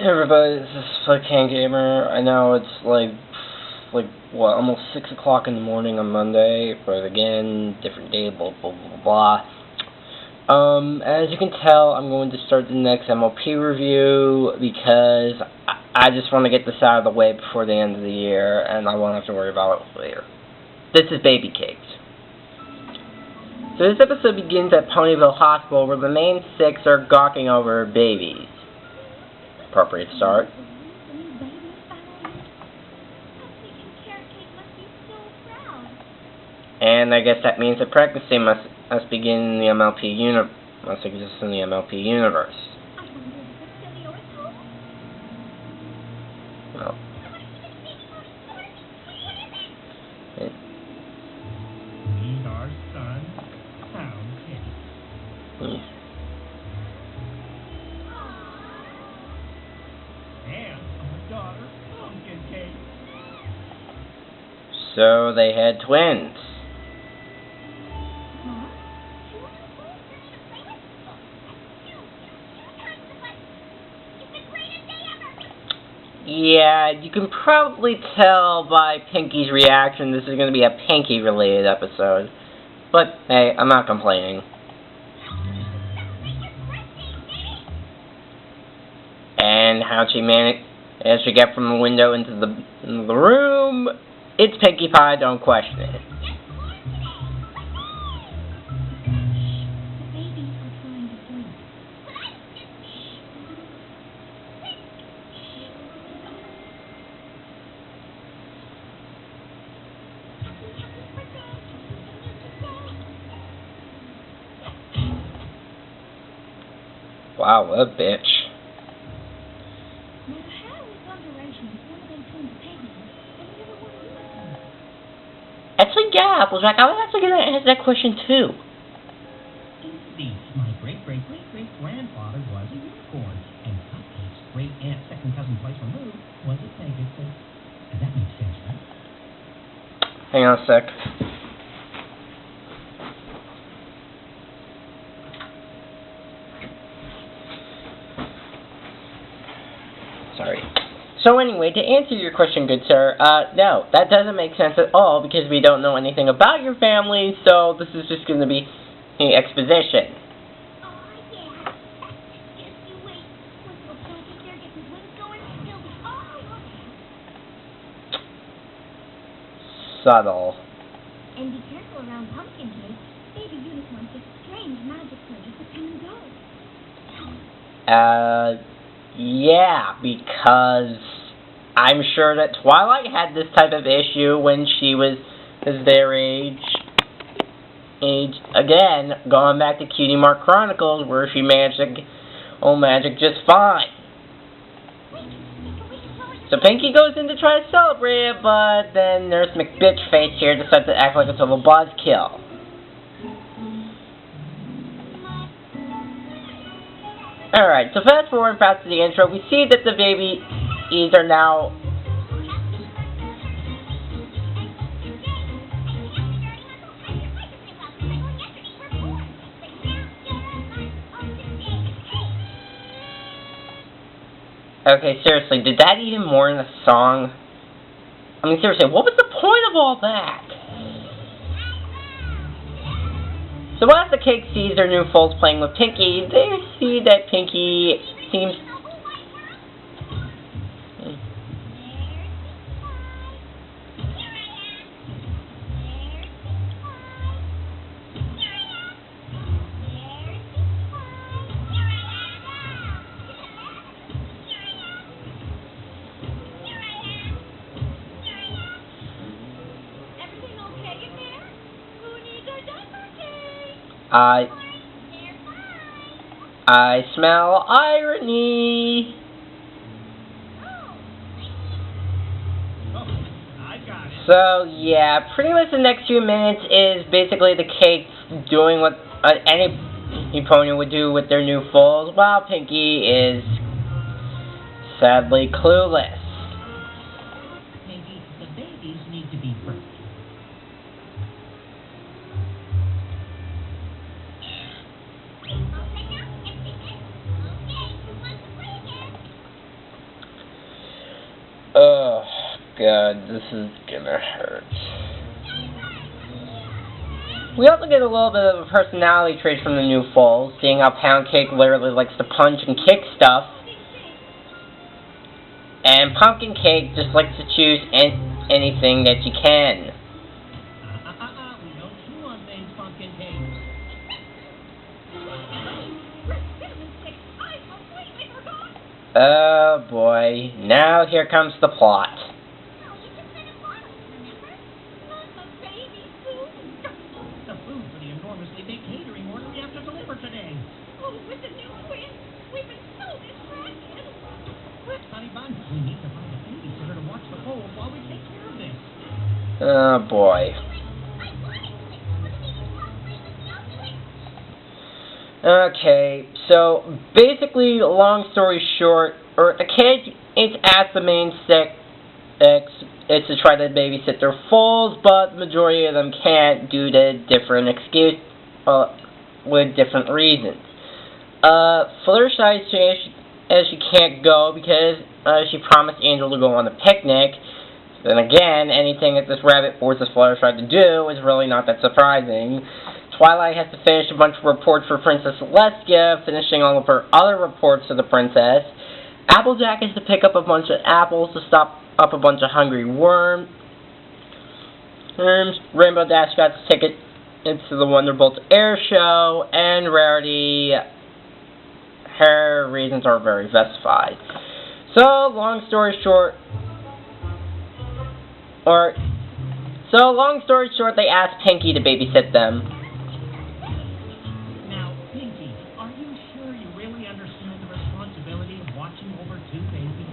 Hey everybody, this is Fucking Gamer. I know it's what, almost 6 o'clock in the morning on Monday, but again, different day, blah blah blah blah. As you can tell, I'm going to start the next MLP review because I just want to get this out of the way before the end of the year, and I won't have to worry about it later. This is Baby Cakes. So this episode begins at Ponyville Hospital, where the main six are gawking over babies. Appropriate start. And I guess that means that pregnancy must begin in the MLP must exist in the MLP universe. Well, Meet our son, Pound Cake. And our daughter, Pumpkin Cake. So they had twins. Yeah, you can probably tell by Pinky's reaction this is going to be a Pinky-related episode. But, hey, I'm not complaining. And how'd she manage to get from the window into the room? It's Pinkie Pie, don't question it. Wow, what a bitch. Actually, yeah, Applejack, I was actually going to ask that question too. Indeed, my great-great-great-great-grandfather was a unicorn, and Cupcake's great-aunt, second cousin twice removed, was a Pegasus. And that makes sense, right? Hang on a sec. Sorry. So anyway, to answer your question, good sir, no, that doesn't make sense at all because we don't know anything about your family, so this is just going to be exposition. Subtle. And be careful around Pumpkin Cake. Baby unicorns get strange magic places that come and go. Yeah, because I'm sure that Twilight had this type of issue when she was their age. Again, going back to Cutie Mark Chronicles, where she managed to magic just fine. So Pinky goes in to try to celebrate it, but then Nurse McBitchface here decides to act like a total buzzkill. Alright, so fast forward past the intro, we see that the babies are now... Okay, seriously, did that even more in the song? I mean, seriously, what was the point of all that? So as the Cake sees their new foals playing with Pinky, they see that Pinky seems... I smell irony. So yeah, pretty much the next few minutes is basically the Cake doing what any pony would do with their new foals, while Pinky is sadly clueless. Pinky, the babies need to be birthed. god, this is gonna hurt. We also get a little bit of a personality trait from the new foals, seeing how Pound Cake literally likes to punch and kick stuff. And Pumpkin Cake just likes to choose anything that she can. We don't chew on things, Pumpkin Cake. Oh boy, now here comes the plot. The food for the enormously big catering order we have to deliver today. Oh, with the new twins, we've been so distracted. Honey Bun, we need to find a babysitter to watch the foals while we take care of this. Oh boy. Okay, so basically, long story short, the kid is asked the main six is to try to babysit their foals, but the majority of them can't due to different with different reasons. Fluttershy says she can't go because she promised Angel to go on a picnic. Then again, anything that this rabbit forces Fluttershy to do is really not that surprising. Twilight has to finish a bunch of reports for Princess Celestia, finishing all of her other reports to the princess. Applejack has to pick up a bunch of apples to stop up a bunch of hungry worms. Rainbow Dash got the ticket into the Wonderbolts air show, and Rarity, her reasons are very justified. So, long story short, they asked Pinky to babysit them. Now, Pinky, are you sure you really understand the responsibility of watching over two babies?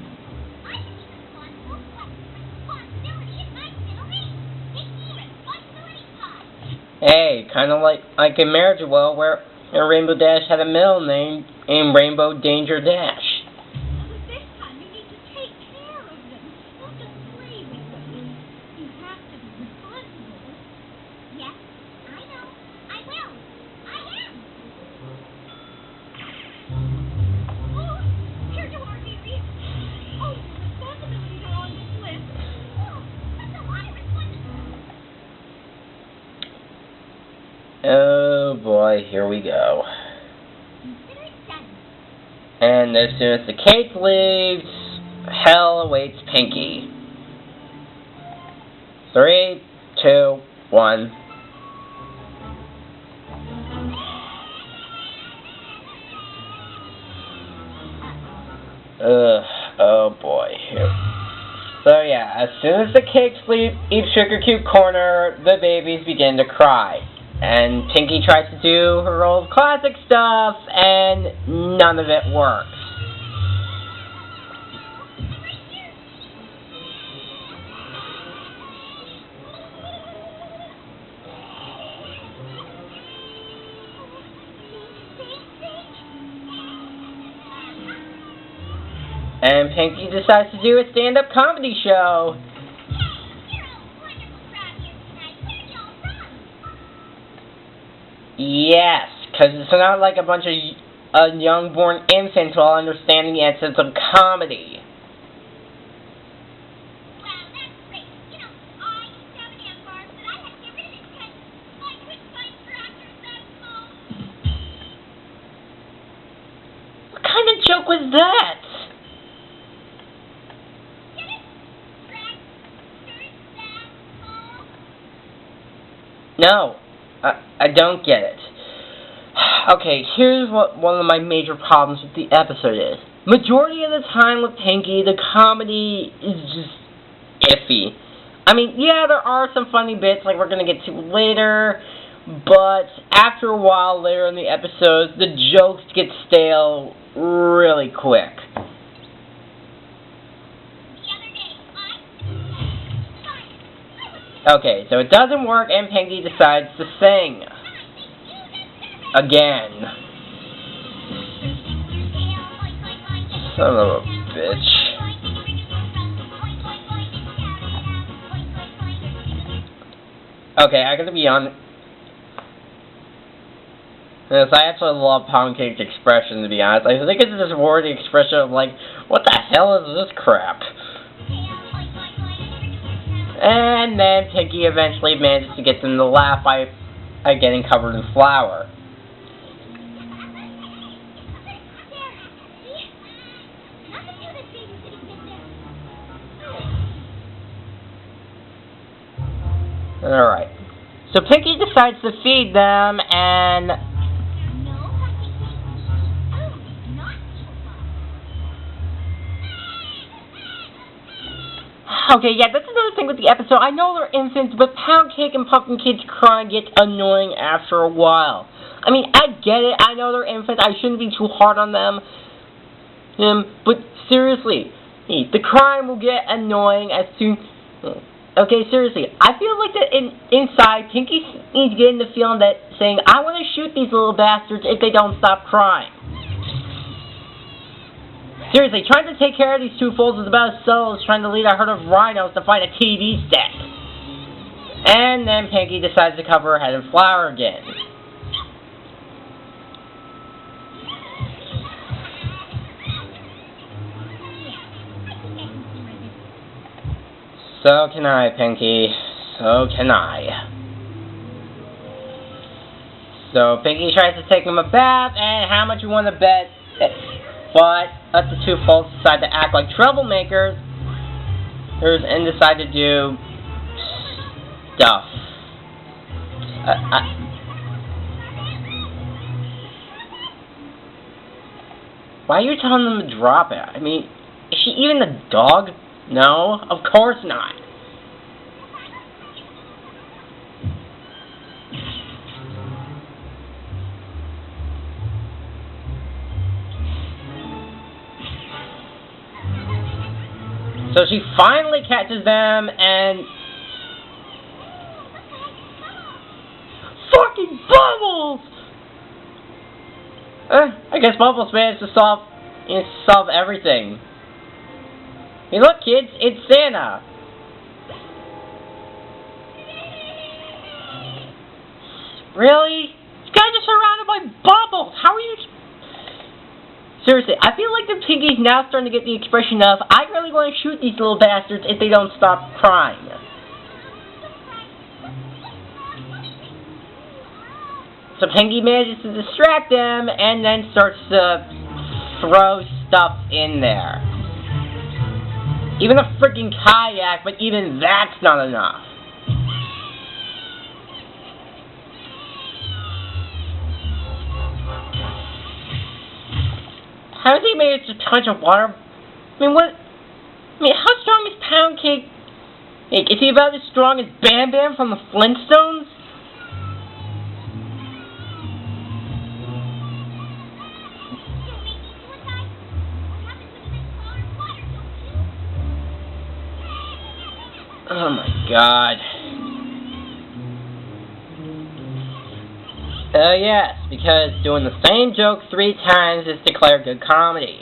Hey, kind of like in Marriage Well, where Rainbow Dash had a middle name named Rainbow Danger Dash. But this time you need to take care of them, not just play with them. You have to be responsible. Yes, I know. I will. I am. Oh, here you are, baby. Oh, your responsibilities are on this list. Oh, that's a lot of responsibility. Oh boy, here we go. Consider it done. And as soon as the cake leaves, hell awaits Pinky. 3, 2, 1. Oh boy. So yeah, as soon as the cakes leave each Sugar Cube corner, the babies begin to cry. And Pinky tries to do her old classic stuff, and none of it works. And Pinky decides to do a stand-up comedy show. Yes, because it's not like a bunch of young-born infants while understanding the essence of comedy. Wow, that's great. You know, I used to have an ant farm, but I had to get rid of it because I couldn't find tractors that small. What kind of joke was that? Get it? Tractors that small? No, I don't get it. Okay, here's what one of my major problems with the episode is. Majority of the time with Pinky, the comedy is just iffy. I mean, yeah, there are some funny bits like we're going to get to later, but after a while later in the episodes, the jokes get stale really quick. Okay, so it doesn't work and Pinky decides to sing. Again. Son of a bitch. Okay, I gotta be honest. Yes, I actually love Pound Cake's expression, to be honest. I think it's this wordy expression of like, what the hell is this crap? And then Pinky eventually manages to get them to laugh by getting covered in flour. Alright. So Pinky decides to feed them, and okay, yeah, that's another thing with the episode. I know they're infants, but Pound Cake and Pumpkin Kid's crying gets annoying after a while. I mean, I get it. I know they're infants. I shouldn't be too hard on them. But seriously, the crying will get annoying as soon... Okay, seriously, I feel like that inside, Pinky needs to get in the feeling that saying, I want to shoot these little bastards if they don't stop crying. Seriously, trying to take care of these two fools is about as subtle as trying to lead a herd of rhinos to find a TV set. And then Pinky decides to cover her head in flour again. So can I, Pinky. So can I. So Pinky tries to take him a bath, and how much you want to bet? But the two folks decide to act like troublemakers and decide to do stuff. Why are you telling them to drop it? I mean, is she even a dog? No, of course not. So she finally catches them and... Fucking Bubbles! I guess Bubbles managed to solve everything. Hey, look, kids, it's Santa. Really? You guys are surrounded by Bubbles. How are you... Seriously, I feel like the Pinky's now starting to get the expression of, I really want to shoot these little bastards if they don't stop crying. So Pinky manages to distract them and then starts to throw stuff in there. Even a freaking kayak, but even that's not enough. How does he manage to touch a water? I mean, how strong is Pound Cake? Is he about as strong as Bam Bam from the Flintstones? Oh my god. Yes, because doing the same joke 3 times is declared good comedy.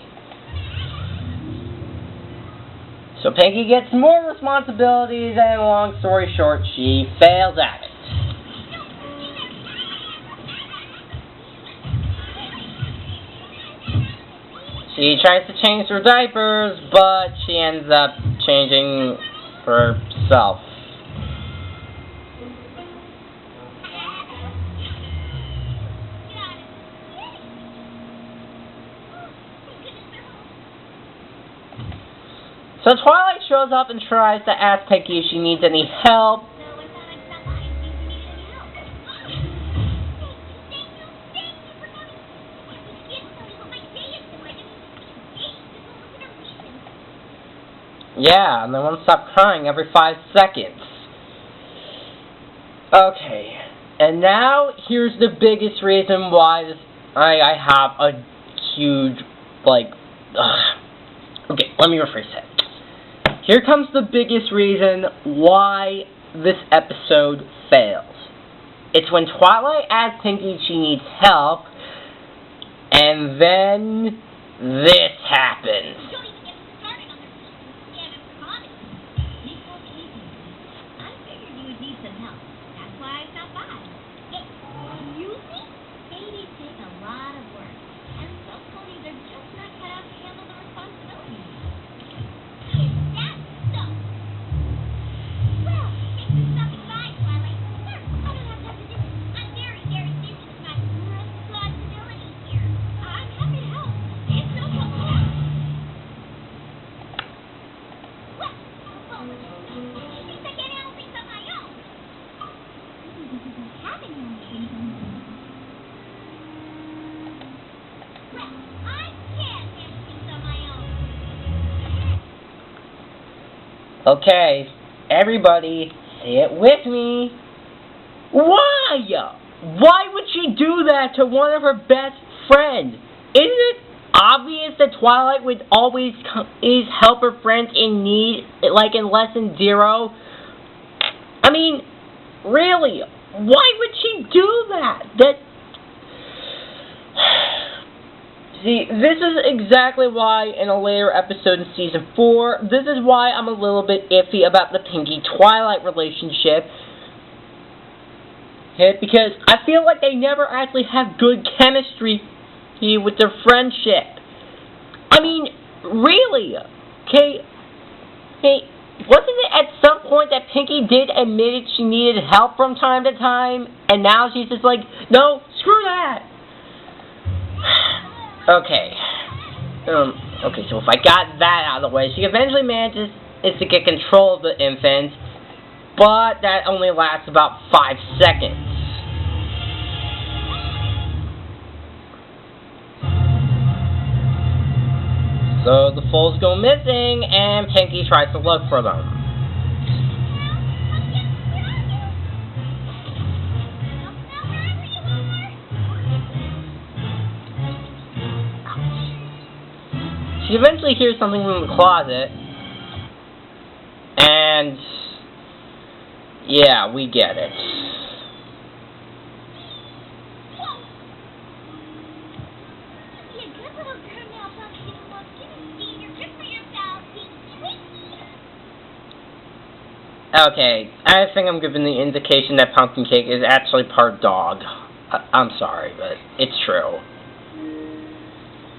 So Pinky gets more responsibilities, and long story short, she fails at it. She tries to change her diapers, but she ends up changing herself. So Twilight shows up and tries to ask Pinky if she needs any help. Yeah, and they won't stop crying every 5 seconds. Okay, and now here's the biggest reason why I have a huge, okay, let me rephrase that. Here comes the biggest reason why this episode fails. It's when Twilight asks Pinky she needs help, and then this happens. Okay, everybody, say it with me. Why? Why would she do that to one of her best friends? Isn't it obvious that Twilight would always help her friends in need, like in Lesson 0? I mean, really, why would she do that? See, this is exactly why in a later episode in Season 4, this is why I'm a little bit iffy about the Pinkie-Twilight relationship. Okay, because I feel like they never actually have good chemistry with their friendship. I mean, really, okay, wasn't it at some point that Pinkie did admit she needed help from time to time, and now she's just like, no, screw that. Okay, so if I got that out of the way, she eventually manages to get control of the infant, but that only lasts about 5 seconds. So the foals go missing, and Pinkie tries to look for them. She eventually hears something from the closet, and yeah, we get it. Okay, I think I'm giving the indication that Pumpkin Cake is actually part dog. I'm sorry, but it's true.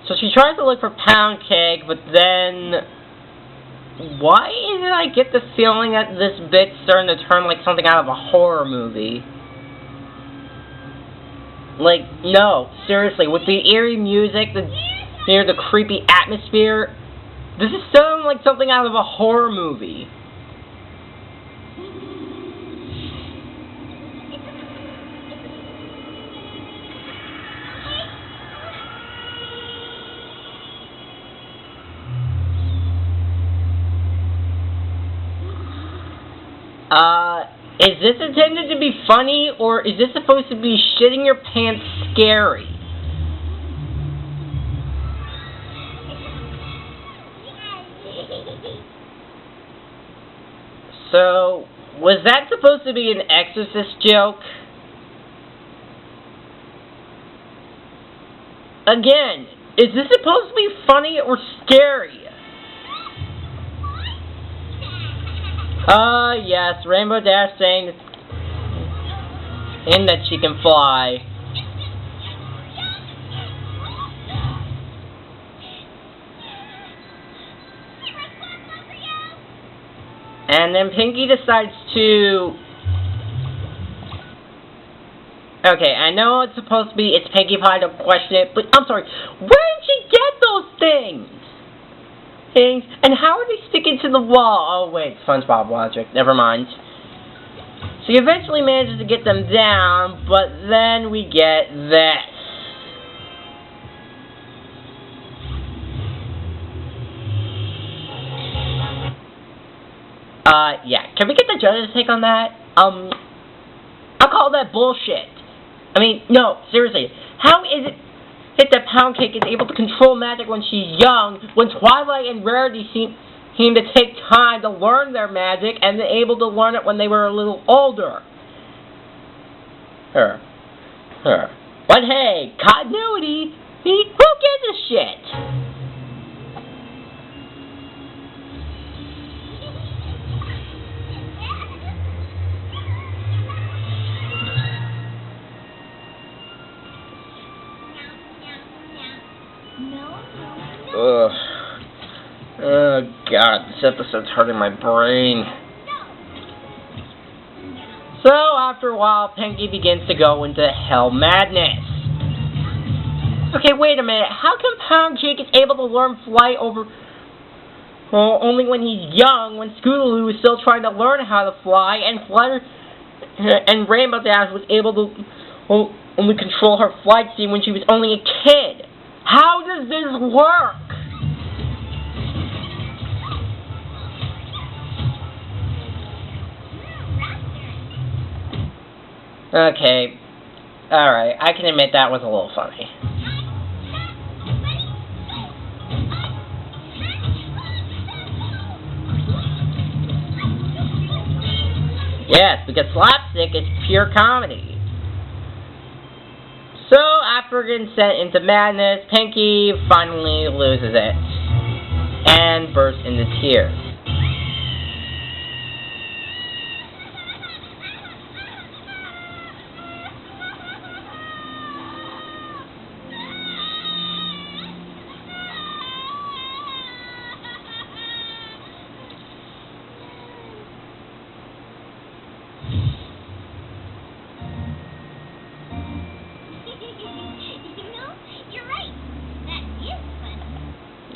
So she tries to look for Pound Cake, but then... why is it I get the feeling that this bit's starting to turn like something out of a horror movie? Like, no, seriously, with the eerie music, the creepy atmosphere, this is sounding like something out of a horror movie. Is this intended to be funny, or is this supposed to be shitting your pants scary? So, was that supposed to be an Exorcist joke? Again, is this supposed to be funny or scary? Yes, Rainbow Dash saying that she can fly. And then Pinkie decides to... okay, I know it's supposed to be, it's Pinkie Pie, don't question it, but I'm sorry, where did she get those things? And how are they sticking to the wall? Oh wait, SpongeBob logic, never mind. She eventually manages to get them down, but then we get this. Yeah, can we get the judge's take on that? I'll call that bullshit. I mean, no, seriously, how is it that Pound Cake is able to control magic when she's young, when Twilight and Rarity seem to take time to learn their magic, and they're able to learn it when they were a little older? But hey, continuity, who gives a shit? Ugh. Oh god, this episode's hurting my brain. So, after a while, Pinkie begins to go into hell madness. Okay, wait a minute. How come Pound Cake is able to learn flight only when he's young, when Scootaloo is still trying to learn how to fly, and Rainbow Dash was able to only control her flight speed when she was only a kid? How does this work? Okay. Alright, I can admit that was a little funny. Yes, because slapstick is pure comedy. So, after getting sent into madness, Pinky finally loses it and bursts into tears.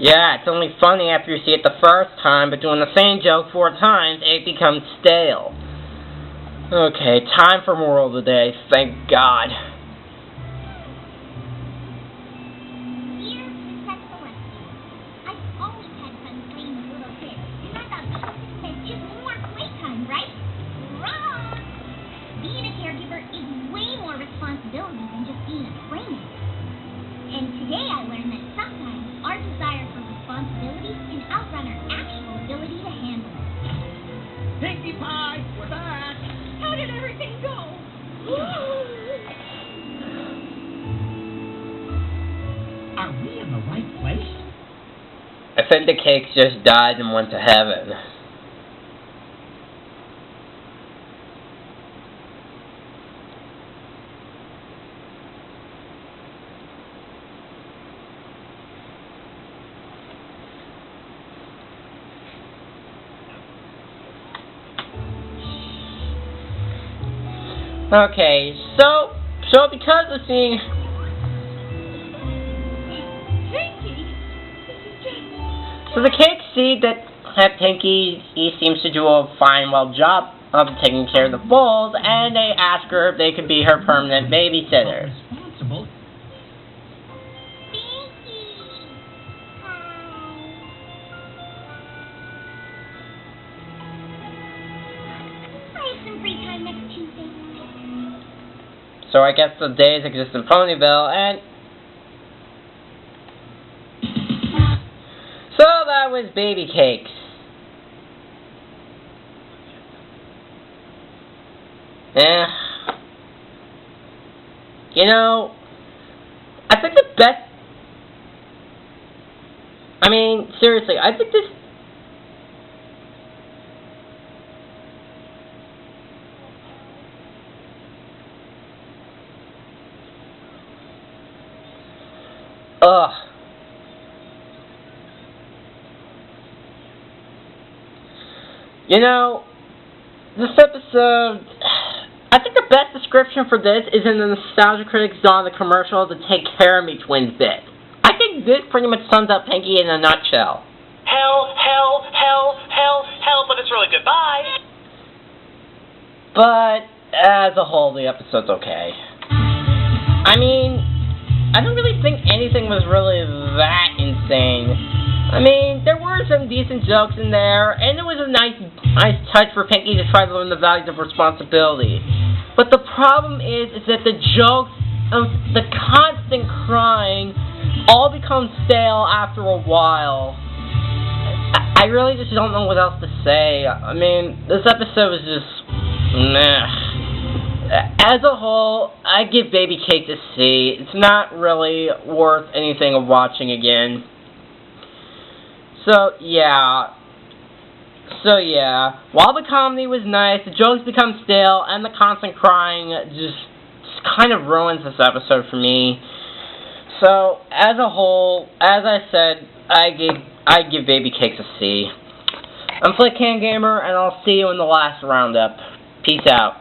Yeah, it's only funny after you see it the first time, but doing the same joke 4 times, it becomes stale. Okay, time for moral of the day, thank God. Dear successful lesson, I've always had fun playing with little kids, and I thought this meant just more playtime, right? Wrong! Being a caregiver is way more responsibility than just being a playmate. And today I learned that sometimes our desire for responsibility can outrun our actual ability to handle it. Pinkie Pie, we're back. How did everything go? Are we in the right place? I think the cakes just died and went to heaven. Okay, so because of seeing... So the cakes see that Pinky seems to do a fine job of taking care of the bulls, and they ask her if they could be her permanent babysitter. Responsible. I have some free time next Tuesday. So I guess the days exist in Ponyville, and... So that was Baby Cakes. You know, I think the best... I mean, seriously, I think this... Ugh. You know, this episode, I think the best description for this is in the Nostalgia Critic on the commercial, the Take Care of Me twins bit. I think this pretty much sums up Pinky in a nutshell. Hell, hell, hell, hell, hell, but it's really goodbye. But, as a whole, the episode's okay. I mean, I don't really think anything was really that insane. I mean, there were some decent jokes in there, and it was a nice touch for Pinky to try to learn the values of responsibility. But the problem is that the jokes, the constant crying, all become stale after a while. I really just don't know what else to say. I mean, this episode was just meh. As a whole, I give Baby Cakes a C. It's not really worth anything of watching again. So yeah, while the comedy was nice, the jokes become stale, and the constant crying just kind of ruins this episode for me. So, as a whole, as I said, I give Baby Cakes a C. I'm FlickHandGamer, and I'll see you in the last roundup. Peace out.